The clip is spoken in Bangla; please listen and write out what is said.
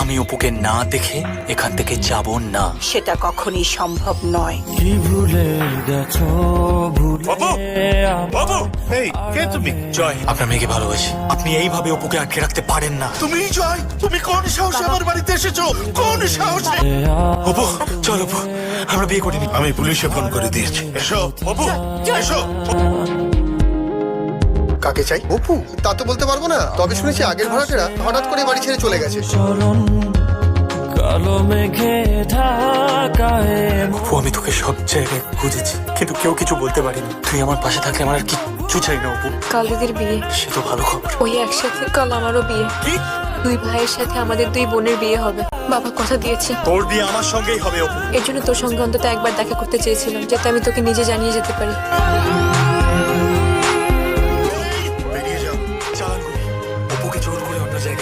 আমি অপুকে না দেখে এখান থেকে যাব না। সেটা কখনই সম্ভব নয়। কি ভুলে গেছো বাবু! বাবু! এই কে তুমি? জয়, আপনার মেয়েকে ভালোবাসি। আপনি এইভাবে অপুকে আটকে রাখতে পারেন না। তুমি জয়, তুমি কোন সাহসে আমার বাড়িতে এসেছো? কোন সাহসে? অপু, চল অপু, আমরা বিয়ে করিনি। আমি পুলিশে ফোন করে দিয়েছি। এসো অপু, এসো। কাকে চাই? অপু? তা তো বলতে পারবো না, তবে শুনেছি আগের ভাড়াটেরা হঠাৎ করে বাড়ি ছেড়ে চলে গেছে। চরণ কালো মেঘে ঢাকায় অপু, আমি তোকে সব জায়গায় খুঁজেছি, কিন্তু কেউ কিছু বলতে পারিনি। তুই আমার পাশে থাকলে আমার আর কিচ্ছু চাই না অপু। কাল দিদির বিয়ে, সে তো ভালো খবর। ওই একসাথে কাল আমারও বিয়ে। কি? দুই ভাইয়ের সাথে আমাদের দুই বোনের বিয়ে হবে। বাবা কথা দিয়েছে। তোর বিয়ে আমার সঙ্গেই হবে অপু। এর জন্য তোর সঙ্গে অন্তত একবার দেখা করতে চেয়েছিলাম, যাতে আমি তোকে নিজে জানিয়ে যেতে পারি।